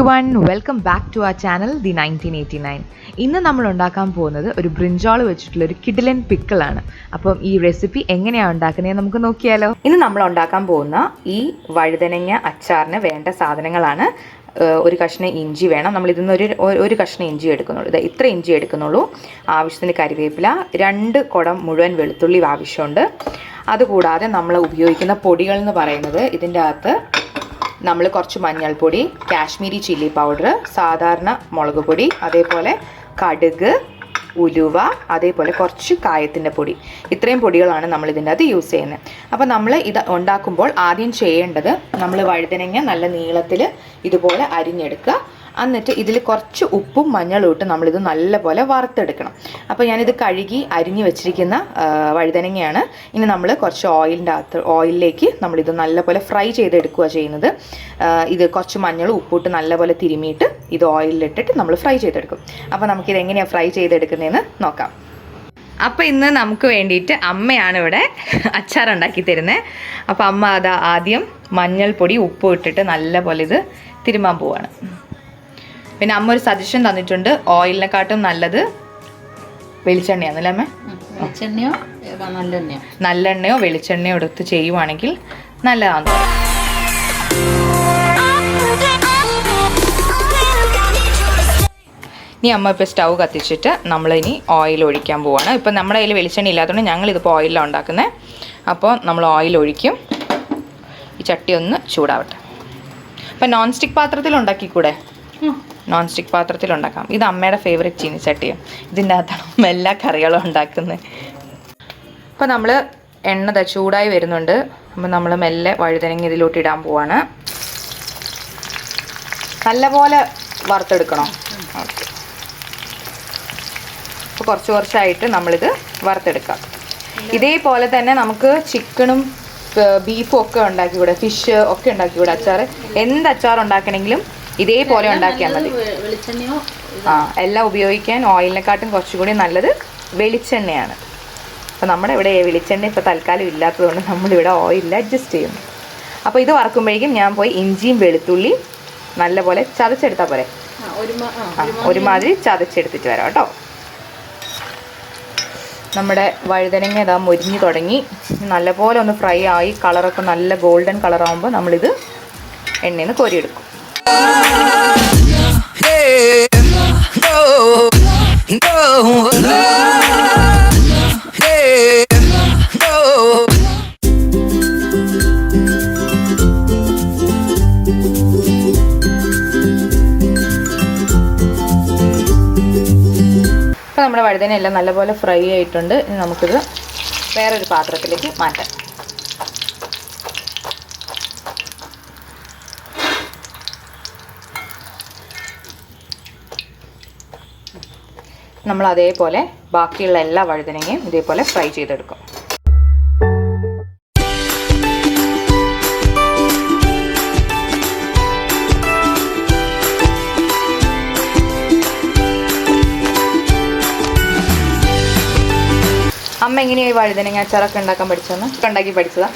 everyone, welcome back to our channel the 1989. ഇന്ന് നമ്മൾ ഉണ്ടാക്കാൻ പോകുന്നത് ഒരു ബ്രിഞ്ചാൾ വെച്ചിട്ടുള്ള ഒരു കിഡിലൻ പിക്കിൾ ആണ്. അപ്പം ഈ റെസിപ്പി എങ്ങനെയാണ് ഉണ്ടാക്കുന്നത് നമുക്ക് നോക്കിയാലോ. ഇന്ന് നമ്മൾ ഉണ്ടാക്കാൻ പോകുന്ന ഈ വഴുതനങ്ങ അച്ചാറിന് വേണ്ട സാധനങ്ങളാണ്. ഒരു കഷ്ണം ഇഞ്ചി വേണം. നമ്മൾ ഇതിന്ന് ഒരു കഷ്ണം ഇഞ്ചി എടുക്കുന്നുള്ളൂ. ഇത് ഇത്ര ഇഞ്ചി എടുക്കുന്നുള്ളൂ. ആവശ്യത്തിന് കരിവേപ്പില, 2 കുടം മുഴുവൻ വെളുത്തുള്ളി ആവശ്യമുണ്ട്. അതുകൂടാതെ നമ്മൾ ഉപയോഗിക്കുന്ന പൊടികൾ എന്ന് പറയുന്നത് ഇതിൻ്റെ അകത്ത് നമ്മൾ കുറച്ച് മഞ്ഞൾപ്പൊടി, കാശ്മീരി ചില്ലി പൗഡർ, സാധാരണ മുളക് പൊടി, അതേപോലെ കടുക്, ഉലുവ, അതേപോലെ കുറച്ച് കായത്തിൻ്റെ പൊടി. ഇത്രയും പൊടികളാണ് നമ്മൾ ഇതിൻ്റെ അകത്ത് യൂസ് ചെയ്യുന്നത്. അപ്പോൾ നമ്മൾ ഇത് ഉണ്ടാക്കുമ്പോൾ ആദ്യം ചെയ്യേണ്ടത് നമ്മൾ വഴുതനങ്ങ നല്ല നീളത്തിൽ ഇതുപോലെ അരിഞ്ഞെടുക്കുക. എന്നിട്ട് ഇതിൽ കുറച്ച് ഉപ്പും മഞ്ഞളും ഇട്ട് നമ്മളിത് നല്ലപോലെ വറുത്തെടുക്കണം. അപ്പോൾ ഞാനിത് കഴുകി അരിഞ്ഞ് വെച്ചിരിക്കുന്ന വഴുതനങ്ങയാണ്. ഇനി നമ്മൾ കുറച്ച് ഓയിലിലേക്ക് നമ്മളിത് നല്ലപോലെ ഫ്രൈ ചെയ്തെടുക്കുക ചെയ്യുന്നത്. ഇത് കുറച്ച് മഞ്ഞളും ഉപ്പിട്ട് നല്ലപോലെ തിരുമിയിട്ട് ഇത് ഓയിലിലിട്ടിട്ട് നമ്മൾ ഫ്രൈ ചെയ്തെടുക്കും. അപ്പോൾ നമുക്കിത് എങ്ങനെയാണ് ഫ്രൈ ചെയ്തെടുക്കുന്നതെന്ന് നോക്കാം. അപ്പോൾ ഇന്ന് നമുക്ക് വേണ്ടിയിട്ട് അമ്മയാണ് ഇവിടെ അച്ചാർ ഉണ്ടാക്കി തരുന്നത്. അപ്പോൾ അമ്മ അത് ആദ്യം മഞ്ഞൾപ്പൊടി ഉപ്പ് ഇട്ടിട്ട് നല്ലപോലെ ഇത് തിരുമാൻ പോവാണ്. പിന്നെ അമ്മ ഒരു സജഷൻ തന്നിട്ടുണ്ട്, ഓയിലിനെക്കാട്ടും നല്ലത് വെളിച്ചെണ്ണയാണല്ലേ അമ്മ? നല്ലെണ്ണയോ വെളിച്ചെണ്ണയോ എടുത്ത് ചെയ്യുവാണെങ്കിൽ നല്ലതാണ്. ഇനി അമ്മ ഇപ്പോൾ സ്റ്റൗ കത്തിച്ചിട്ട് നമ്മളിനി ഓയിൽ ഒഴിക്കാൻ പോവാണ്. ഇപ്പം നമ്മുടെ കയ്യിൽ വെളിച്ചെണ്ണ ഇല്ലാത്തതുകൊണ്ട് ഞങ്ങളിതിപ്പോൾ ഓയിലാണ് ഉണ്ടാക്കുന്നത്. അപ്പോൾ നമ്മൾ ഓയിൽ ഒഴിക്കും. ഈ ചട്ടി ഒന്ന് ചൂടാവട്ടെ. അപ്പം നോൺ സ്റ്റിക്ക് പാത്രത്തിൽ ഉണ്ടാക്കിക്കൂടെ? നോൺ സ്റ്റിക്ക് പാത്രത്തിൽ ഉണ്ടാക്കാം. ഇത് അമ്മയുടെ ഫേവറേറ്റ് ചീനിച്ചട്ടിയാണ്. ഇതിൻ്റെ അകത്താണ് എല്ലാ കറികളും ഉണ്ടാക്കുന്നത്. അപ്പോൾ നമ്മൾ എണ്ണ ചൂടായി വരുന്നുണ്ട്. അപ്പോൾ നമ്മൾ മെല്ലെ വഴുതനങ്ങ ഇതിലോട്ട് ഇടാൻ പോവാണ്. നല്ലപോലെ വറുത്തെടുക്കണം. ഓക്കെ. അപ്പോൾ കുറച്ചായിട്ട് നമ്മളിത് വറുത്തെടുക്കാം. ഇതേപോലെ തന്നെ നമുക്ക് ചിക്കനും ബീഫും ഒക്കെ ഉണ്ടാക്കിക്കൂടെ, ഫിഷ് ഒക്കെ ഉണ്ടാക്കിക്കൂടെ അച്ചാർ. എന്ത് അച്ചാർ ഉണ്ടാക്കണമെങ്കിലും ഇതേപോലെ ഉണ്ടാക്കിയാൽ മതി. എല്ലാം ഉപയോഗിക്കാൻ ഓയിലിനെക്കാട്ടും കുറച്ചുകൂടി നല്ലത് വെളിച്ചെണ്ണയാണ്. അപ്പോൾ നമ്മുടെ ഇവിടെ വെളിച്ചെണ്ണ ഇപ്പോൾ തൽക്കാലം ഇല്ലാത്തതുകൊണ്ട് നമ്മളിവിടെ ഓയിലിൽ അഡ്ജസ്റ്റ് ചെയ്യുന്നു. അപ്പോൾ ഇത് വറക്കുമ്പോഴേക്കും ഞാൻ പോയി ഇഞ്ചിയും വെളുത്തുള്ളി നല്ലപോലെ ചതച്ചെടുത്താൽ പോരെ? ഒരുമാതിരി ചതച്ചെടുത്തിട്ട് വരാം കേട്ടോ. നമ്മുടെ വഴുതനങ്ങ ഇതാ മൊരിഞ്ഞ് തുടങ്ങി. നല്ലപോലെ ഒന്ന് ഫ്രൈ ആയി കളറൊക്കെ നല്ല ഗോൾഡൻ കളറാകുമ്പോൾ നമ്മളിത് എണ്ണയിൽ നിന്ന് കോരിയെടുക്കും. അപ്പോൾ നമ്മുടെ വഴുതന എല്ലാം നല്ലപോലെ ഫ്രൈ ആയിട്ടുണ്ട്. ഇനി നമുക്കിത് വേറൊരു പാത്രത്തിലേക്ക് മാറ്റാം. നമ്മൾ അതേപോലെ ബാക്കിയുള്ള എല്ലാ വഴുതനങ്ങയും ഇതേപോലെ ഫ്രൈ ചെയ്തെടുക്കും. അമ്മ എങ്ങനെയാ ഈ വഴുതനങ്ങ അച്ചാറൊക്കെ ഉണ്ടാക്കാൻ പഠിച്ചതെന്ന്? ഉണ്ടാക്കി പഠിച്ചതാ?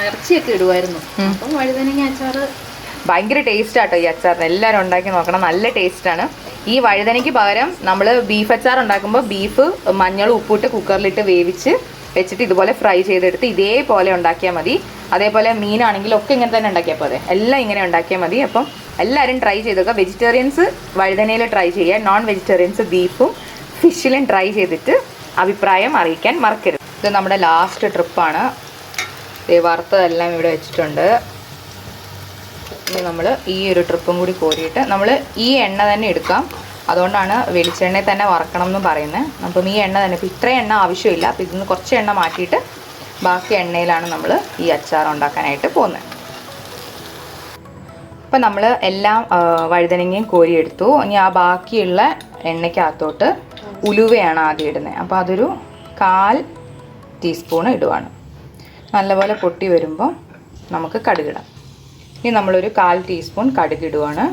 ഇറച്ചിയൊക്കെ ഇടുമായിരുന്നു. അപ്പം വഴുതനങ്ങ അച്ചാർ ഭയങ്കര ടേസ്റ്റ് ആട്ടോ ഈ അച്ചാറിന്. എല്ലാവരും ഉണ്ടാക്കി നോക്കണം, നല്ല ടേസ്റ്റാണ്. ഈ വഴുതനയ്ക്ക് പകരം നമ്മൾ ബീഫ് അച്ചാർ ഉണ്ടാക്കുമ്പോൾ ബീഫ് മഞ്ഞളും ഉപ്പിട്ട് കുക്കറിലിട്ട് വേവിച്ച് വെച്ചിട്ട് ഇതുപോലെ ഫ്രൈ ചെയ്തെടുത്ത് ഇതേപോലെ ഉണ്ടാക്കിയാൽ മതി. അതേപോലെ മീനാണെങ്കിലും ഒക്കെ ഇങ്ങനെ തന്നെ ഉണ്ടാക്കിയാൽ പോരെ. എല്ലാം ഇങ്ങനെ ഉണ്ടാക്കിയാൽ മതി. അപ്പം എല്ലാവരും ട്രൈ ചെയ്തൊക്കെ. വെജിറ്റേറിയൻസ് വഴുതനയിൽ ട്രൈ ചെയ്യുക, നോൺ വെജിറ്റേറിയൻസ് ബീഫും ഫിഷിലും ട്രൈ ചെയ്തിട്ട് അഭിപ്രായം അറിയിക്കാൻ മറക്കരുത്. ഇത് നമ്മുടെ ലാസ്റ്റ് ട്രിപ്പാണ്. വറുത്തതെല്ലാം ഇവിടെ വെച്ചിട്ടുണ്ട്. ഇനി നമ്മൾ ഈ ഒരു ട്രിപ്പും കൂടി കോരിയിട്ട് നമ്മൾ ഈ എണ്ണ തന്നെ എടുക്കാം. അതുകൊണ്ടാണ് വെളിച്ചെണ്ണയിൽ തന്നെ വറക്കണം എന്ന് പറയുന്നത്. അപ്പം ഈ എണ്ണ തന്നെ, ഇപ്പോൾ ഇത്രയും എണ്ണ ആവശ്യമില്ല. അപ്പോൾ ഇതിന് കുറച്ച് എണ്ണ മാറ്റിയിട്ട് ബാക്കി എണ്ണയിലാണ് നമ്മൾ ഈ അച്ചാർ ഉണ്ടാക്കാനായിട്ട് പോകുന്നത്. അപ്പം നമ്മൾ എല്ലാം വഴുതനങ്ങയും കോരിയെടുത്തു. ഇനി ആ ബാക്കിയുള്ള എണ്ണയ്ക്കകത്തോട്ട് ഉലുവയാണ് ആദ്യം ഇടുന്നത്. അപ്പോൾ അതൊരു 1/4 ടീസ്പൂൺ ഇടുവാണ്. നല്ലപോലെ പൊട്ടി വരുമ്പോൾ നമുക്ക് കടുകിടാം. ഇനി നമ്മളൊരു 1/4 ടീസ്പൂൺ കടുകിടുവാണ്.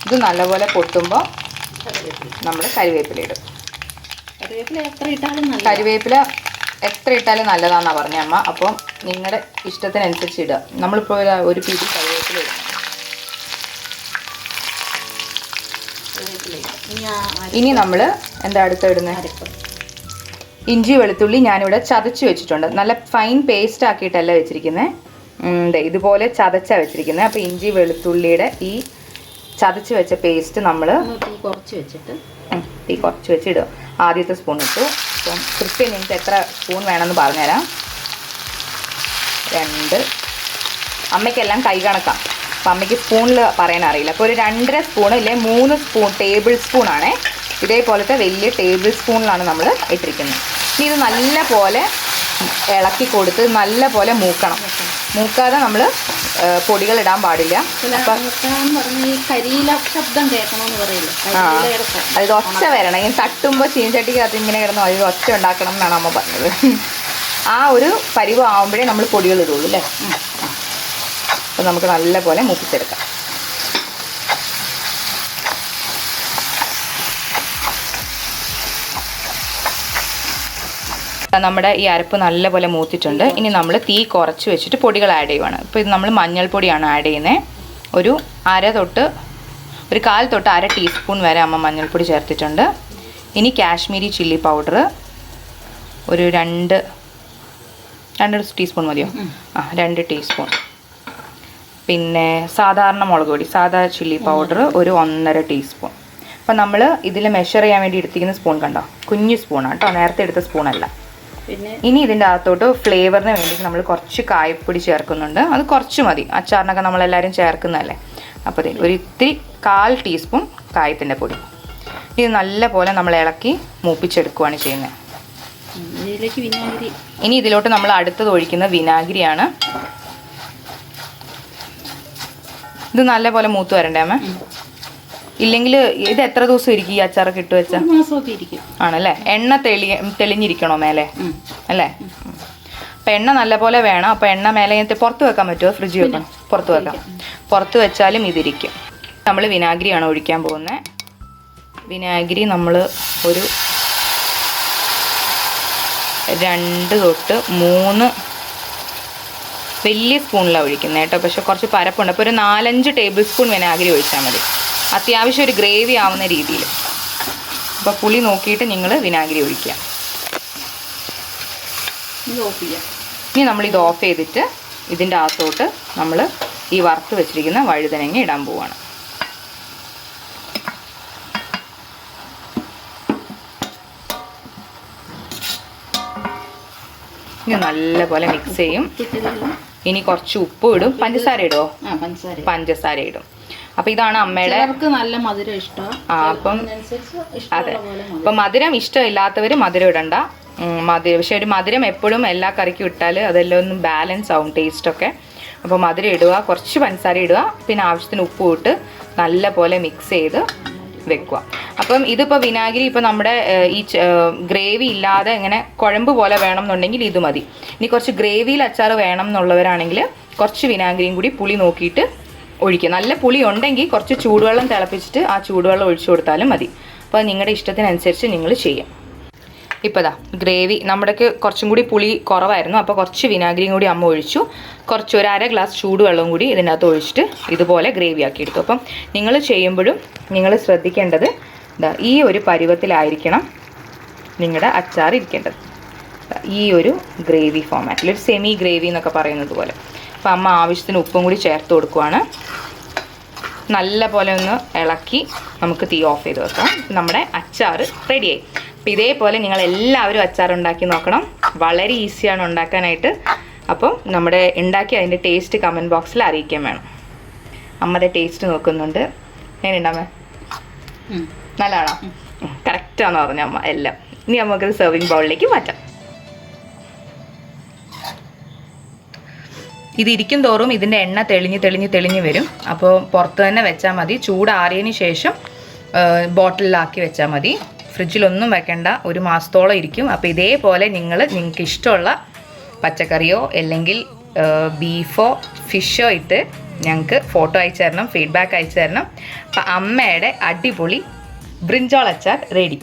ഇത് നല്ലപോലെ പൊട്ടുമ്പോൾ നമ്മൾ കരിവേപ്പില ഇടും. കരിവേപ്പില എത്ര ഇട്ടാലും നല്ലതാണെന്നാണ് പറഞ്ഞ അമ്മ. അപ്പം നിങ്ങളുടെ ഇഷ്ടത്തിനനുസരിച്ച് ഇടുക. നമ്മളിപ്പോൾ ഒരു പിടി കറിവേപ്പില ഇടും. ഇനി നമ്മൾ എന്താ അടുത്തിടുന്നത്? അരപ്പ്. ഇഞ്ചി വെളുത്തുള്ളി ഞാനിവിടെ ചതച്ച് വെച്ചിട്ടുണ്ട്. നല്ല ഫൈൻ പേസ്റ്റ് ആക്കിയിട്ടല്ല വെച്ചിരിക്കുന്നത്, ഇതുപോലെ ചതച്ചാണ് വെച്ചിരിക്കുന്നത്. അപ്പോൾ ഇഞ്ചി വെളുത്തുള്ളിയുടെ ഈ ചതച്ച് വെച്ച പേസ്റ്റ് നമ്മൾ തീ കുറച്ച് വെച്ചിടുക. ആദ്യത്തെ സ്പൂൺ ഇട്ടു. അപ്പം കൃത്യം നിങ്ങൾക്ക് എത്ര സ്പൂൺ വേണമെന്ന് പറഞ്ഞുതരാം. 2, അമ്മയ്ക്കെല്ലാം കൈ കണക്കാം. അപ്പം അമ്മയ്ക്ക് സ്പൂണിൽ പറയാൻ അറിയില്ല. അപ്പോൾ ഒരു 2.5 സ്പൂൺ ഇല്ലേ 3 സ്പൂൺ ടേബിൾ സ്പൂണാണേ. ഇതേപോലത്തെ വലിയ ടേബിൾ സ്പൂണിലാണ് നമ്മൾ ഇട്ടിരിക്കുന്നത്. ഇനി ഇത് നല്ല പോലെ ഇളക്കി കൊടുത്ത് നല്ല പോലെ മൂക്കണം. മൂക്കാതെ നമ്മൾ പൊടികൾ ഇടാൻ പാടില്ല. അത് ഒച്ച വരണം. ഇങ്ങനെ തട്ടുമ്പോൾ ചീനച്ചട്ടിക്കകത്ത് ഇങ്ങനെ കിടന്നു അതിൽ ഒച്ച ഉണ്ടാക്കണം എന്നാണ് അമ്മ പറഞ്ഞത്. ആ ഒരു പരിവ് ആവുമ്പോഴേ നമ്മൾ പൊടികൾ ഇടുള്ളൂ അല്ലേ. അപ്പോൾ നമുക്ക് നല്ല പോലെ മൂപ്പിച്ചെടുക്കാം. നമ്മുടെ ഈ അരപ്പ് നല്ലപോലെ മൂത്തിട്ടുണ്ട്. ഇനി നമ്മൾ തീ കുറച്ച് വെച്ചിട്ട് പൊടികൾ ആഡ് ചെയ്യുവാണ്. ഇപ്പോൾ ഇത് നമ്മൾ മഞ്ഞൾപ്പൊടിയാണ് ആഡ് ചെയ്യുന്നത്. ഒരു 1/4 തൊട്ട് 1/2 ടീസ്പൂൺ വരെ അമ്മ മഞ്ഞൾപ്പൊടി ചേർത്തിട്ടുണ്ട്. ഇനി കാശ്മീരി ചില്ലി പൗഡർ ഒരു 2 ടീസ്പൂൺ മതിയോ? 2 ടീസ്പൂൺ. പിന്നെ സാധാരണ മുളക് പൊടി, സാധാ ചില്ലി പൗഡർ ഒരു 1.5 ടീസ്പൂൺ. അപ്പം നമ്മൾ ഇതിൽ മെഷർ ചെയ്യാൻ വേണ്ടി എടുത്തിരിക്കുന്ന സ്പൂൺ കണ്ടോ, കുഞ്ഞു സ്പൂണാണ് കേട്ടോ, നേരത്തെ എടുത്ത സ്പൂണല്ല. പിന്നെ ഇനി ഇതിൻ്റെ അകത്തോട്ട് ഫ്ലേവറിന് വേണ്ടിയിട്ട് നമ്മൾ കുറച്ച് കായപ്പൊടി ചേർക്കുന്നുണ്ട്. അത് കുറച്ച് മതി, അച്ചാറിനൊക്കെ നമ്മളെല്ലാവരും ചേർക്കുന്നതല്ലേ. അപ്പോൾ ഒരു ഇത്തിരി 1/4 ടീസ്പൂൺ കായത്തിൻ്റെ പൊടി. ഇത് നല്ല പോലെ നമ്മൾ ഇളക്കി മൂപ്പിച്ചെടുക്കുകയാണ് ചെയ്യുന്നത്. ഇനി ഇതിലോട്ട് നമ്മൾ അടുത്തത് ഒഴിക്കുന്ന വിനാഗിരിയാണ്. ഇത് നല്ല പോലെ മൂത്ത് വരണ്ടേ അമ്മ? ഇല്ലെങ്കിൽ ഇത് എത്ര ദിവസം ഇരിക്കും ഈ അച്ചാറൊക്കെ ഇട്ട് വെച്ചാൽ? ആണല്ലേ. എണ്ണ തെളിഞ്ഞിരിക്കണോ മേലെ അല്ലേ? അപ്പം എണ്ണ നല്ലപോലെ വേണം. അപ്പോൾ എണ്ണ മേലെ പുറത്ത് വെക്കാൻ പറ്റുമോ? ഫ്രിഡ്ജിൽ വെക്കണം. പുറത്ത് വെക്കാം. പുറത്ത് വെച്ചാലും ഇതിരിക്കും. നമ്മൾ വിനാഗിരിയാണ് ഒഴിക്കാൻ പോകുന്നത്. വിനാഗിരി നമ്മൾ ഒരു 2 തൊട്ട് 3 വലിയ സ്പൂണിലാണ് ഒഴിക്കുന്നത് കേട്ടോ. പക്ഷെ കുറച്ച് പരപ്പുണ്ട്. അപ്പോൾ ഒരു 4-5 ടേബിൾ സ്പൂൺ വിനാഗിരി ഒഴിച്ചാൽ മതി, അത്യാവശ്യം ഒരു ഗ്രേവി ആവുന്ന രീതിയിൽ. അപ്പോൾ പുളി നോക്കിയിട്ട് നിങ്ങൾ വിനാഗിരി ഒഴിക്കുക. ഇനി നമ്മളിത് ഓഫ് ചെയ്തിട്ട് ഇതിൻ്റെ അകത്തോട്ട് നമ്മൾ ഈ വറുത്ത് വെച്ചിരിക്കുന്ന വഴുതനങ്ങ ഇടാൻ പോവുകയാണ്. ഇത് നല്ലപോലെ മിക്സ് ചെയ്യും. ഇനി കുറച്ച് ഉപ്പ് ഇടും. പഞ്ചസാര ഇടുമോ? പഞ്ചസാര ഇടും. അപ്പം ഇതാണ് അമ്മയുടെ നല്ല മധുരം ഇഷ്ടം. അപ്പം അതെ, അപ്പം മധുരം ഇഷ്ടമില്ലാത്തവർ മധുരം ഇടണ്ട. പക്ഷെ ഒരു മധുരം എപ്പോഴും എല്ലാ കറിക്കും ഇട്ടാൽ അതെല്ലാം ഒന്ന് ബാലൻസ് ആവും ടേസ്റ്റൊക്കെ. അപ്പോൾ മധുരം ഇടുക, കുറച്ച് പഞ്ചസാര ഇടുക, പിന്നെ ആവശ്യത്തിന് ഉപ്പ് ഇട്ട് നല്ല പോലെ മിക്സ് ചെയ്ത് വെക്കുക. അപ്പം ഇതിപ്പോൾ വിനാഗിരി ഇപ്പോൾ നമ്മുടെ ഈ ഗ്രേവി ഇല്ലാതെ ഇങ്ങനെ കുഴമ്പ് പോലെ വേണം എന്നുണ്ടെങ്കിൽ ഇത് മതി. ഇനി കുറച്ച് ഗ്രേവിയിൽ അച്ചാർ വേണം എന്നുള്ളവരാണെങ്കിൽ കുറച്ച് വിനാഗിരിയും കൂടി പുളി നോക്കിയിട്ട് ഒഴിക്കുക. നല്ല പുളി ഉണ്ടെങ്കിൽ കുറച്ച് ചൂടുവെള്ളം തിളപ്പിച്ചിട്ട് ആ ചൂടുവെള്ളം ഒഴിച്ചു കൊടുത്താലും മതി. അപ്പോൾ നിങ്ങളുടെ ഇഷ്ടത്തിനനുസരിച്ച് നിങ്ങൾ ചെയ്യാം. ഇപ്പോൾ ദാ ഗ്രേവി നമ്മുടെക്ക് കുറച്ചും കൂടി പുളി കുറവായിരുന്നു. അപ്പോൾ കുറച്ച് വിനാഗിരിയും കൂടി അമ്മ ഒഴിച്ചു. കുറച്ച് ഒരു 1/2 ഗ്ലാസ് ചൂടുവെള്ളവും കൂടി ഇതിനകത്ത് ഒഴിച്ചിട്ട് ഇതുപോലെ ഗ്രേവി ആക്കി എടുത്തു. അപ്പം നിങ്ങൾ ചെയ്യുമ്പോഴും നിങ്ങൾ ശ്രദ്ധിക്കേണ്ടത് ഈ ഒരു പരുവത്തിലായിരിക്കണം നിങ്ങളുടെ അച്ചാർ ഇരിക്കേണ്ടത്. ഈ ഒരു ഗ്രേവി ഫോമാറ്റിൽ, ഒരു സെമി ഗ്രേവി എന്നൊക്കെ പറയുന്നത് പോലെ. അപ്പോൾ അമ്മ ആവശ്യത്തിന് ഉപ്പും കൂടി ചേർത്ത് കൊടുക്കുവാണ്. നല്ല പോലെ ഒന്ന് ഇളക്കി നമുക്ക് തീ ഓഫ് ചെയ്ത് വെക്കാം. നമ്മുടെ അച്ചാർ റെഡിയായി. അപ്പോൾ ഇതേപോലെ നിങ്ങൾ എല്ലാവരും അച്ചാർ ഉണ്ടാക്കി നോക്കണം. വളരെ ഈസിയാണ് ഉണ്ടാക്കാനായിട്ട്. അപ്പം നമ്മുടെ ഉണ്ടാക്കി അതിൻ്റെ ടേസ്റ്റ് കമൻറ്റ് ബോക്സിൽ അറിയിക്കാൻ വേണം. അമ്മയുടെ ടേസ്റ്റ് നോക്കുന്നുണ്ട്. എങ്ങനെയുണ്ടാമേ? നല്ലതാണോ? കറക്റ്റാണെന്ന് പറഞ്ഞു അമ്മ എല്ലാം. ഇനി നമുക്കത് സെർവിങ് ബൗളിലേക്ക് മാറ്റാം. ഇതിരിക്കും തോറും ഇതിൻ്റെ എണ്ണ തെളിഞ്ഞ് വരും. അപ്പോൾ പുറത്ത് തന്നെ വെച്ചാൽ മതി. ചൂടാറിയതിന് ശേഷം ബോട്ടിലാക്കി വെച്ചാൽ മതി. ഫ്രിഡ്ജിലൊന്നും വെക്കേണ്ട, 1 മാസത്തോളം ഇരിക്കും. അപ്പോൾ ഇതേപോലെ നിങ്ങൾക്ക് ഇഷ്ടമുള്ള പച്ചക്കറിയോ അല്ലെങ്കിൽ ബീഫോ ഫിഷോ ഇട്ട് ഞങ്ങൾക്ക് ഫോട്ടോ അയച്ചു തരണം, ഫീഡ്ബാക്ക് അയച്ചു തരണം. അപ്പം അമ്മയുടെ അടിപൊളി ബ്രിഞ്ചോൾ അച്ചാർ റെഡി.